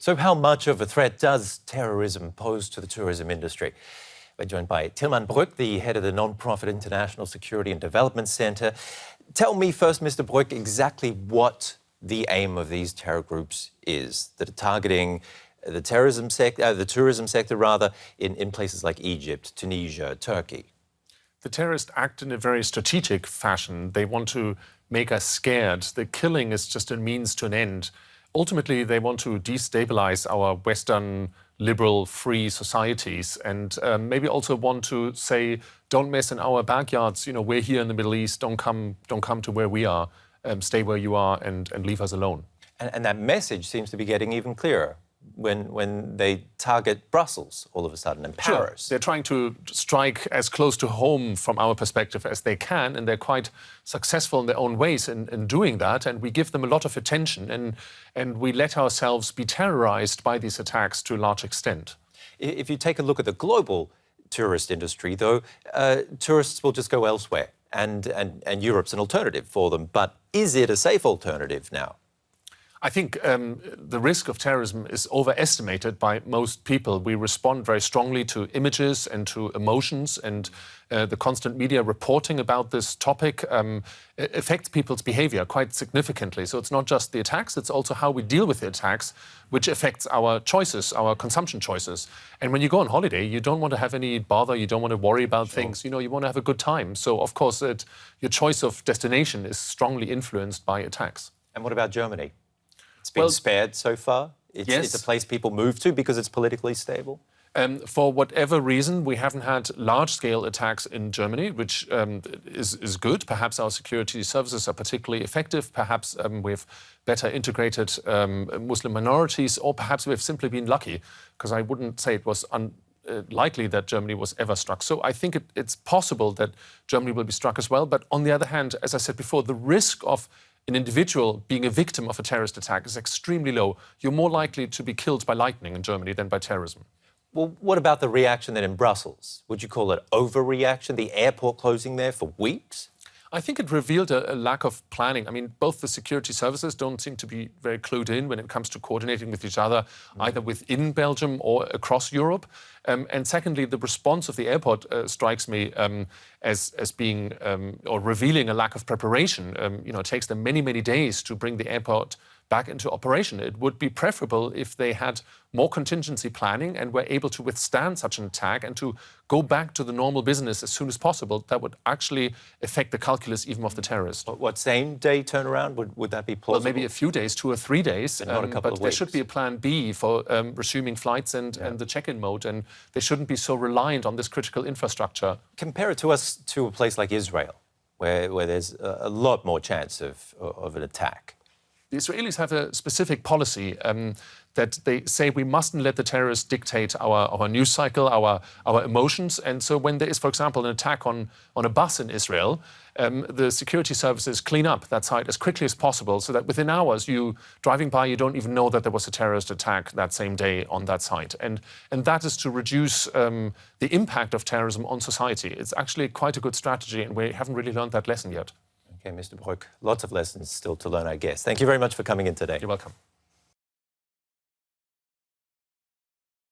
So how much of a threat does terrorism pose to the tourism industry? We're joined by Tilman Brück, the head of the non-profit International Security and Development Centre. Tell me first, Mr. Brück, exactly what the aim of these terror groups is that are targeting the tourism sector in places like Egypt, Tunisia, Turkey. The terrorists act in a very strategic fashion. They want to make us scared. The killing is just a means to an end. Ultimately, they want to destabilize our Western, liberal, free societies and maybe also want to say, don't mess in our backyards. You know, we're here in the Middle East. Don't come to where we are. Stay where you are and leave us alone. And that message seems to be getting even clearer when they target Brussels all of a sudden and Paris. Sure. They're trying to strike as close to home from our perspective as they can, and they're quite successful in their own ways in doing that, and we give them a lot of attention and we let ourselves be terrorized by these attacks to a large extent. If you take a look at the global tourist industry, though, tourists will just go elsewhere, and Europe's an alternative for them. But is it a safe alternative now? I think the risk of terrorism is overestimated by most people. We respond very strongly to images and to emotions, and the constant media reporting about this topic affects people's behavior quite significantly. So it's not just the attacks, it's also how we deal with the attacks, which affects our choices, our consumption choices. And when you go on holiday, you don't want to have any bother, you don't want to worry about things, you know, you want to have a good time. So, of course, your choice of destination is strongly influenced by attacks. And what about Germany? It's been spared so far. It's a place people move to because it's politically stable. For whatever reason, we haven't had large-scale attacks in Germany, which is good. Perhaps our security services are particularly effective. Perhaps we've better integrated Muslim minorities, or perhaps we've simply been lucky, because I wouldn't say it was likely that Germany was ever struck. So I think it's possible that Germany will be struck as well. But on the other hand, as I said before, the risk of an individual being a victim of a terrorist attack is extremely low. You're more likely to be killed by lightning in Germany than by terrorism. Well, what about the reaction then in Brussels? Would you call it overreaction, the airport closing there for weeks? I think it revealed a lack of planning. I mean, both the security services don't seem to be very clued in when it comes to coordinating with each other, either within Belgium or across Europe. And secondly, the response of the airport strikes me as being or revealing a lack of preparation. You know, it takes them many, many days to bring the airport back into operation. It would be preferable if they had more contingency planning and were able to withstand such an attack and to go back to the normal business as soon as possible. That would actually affect the calculus even of the terrorist. What, same-day turnaround? Would that be plausible? Well, maybe a few days, 2 or 3 days. Not a couple of weeks. But there should be a plan B for resuming flights and the check-in mode, and they shouldn't be so reliant on this critical infrastructure. Compare it to a place like Israel, where there's a lot more chance of an attack. The Israelis have a specific policy that they say we mustn't let the terrorists dictate our news cycle, our emotions. And so when there is, for example, an attack on a bus in Israel, the security services clean up that site as quickly as possible so that within hours, you driving by, you don't even know that there was a terrorist attack that same day on that site. And that is to reduce the impact of terrorism on society. It's actually quite a good strategy, and we haven't really learned that lesson yet. Okay, Mr. Brück, lots of lessons still to learn, I guess. Thank you very much for coming in today. You're welcome.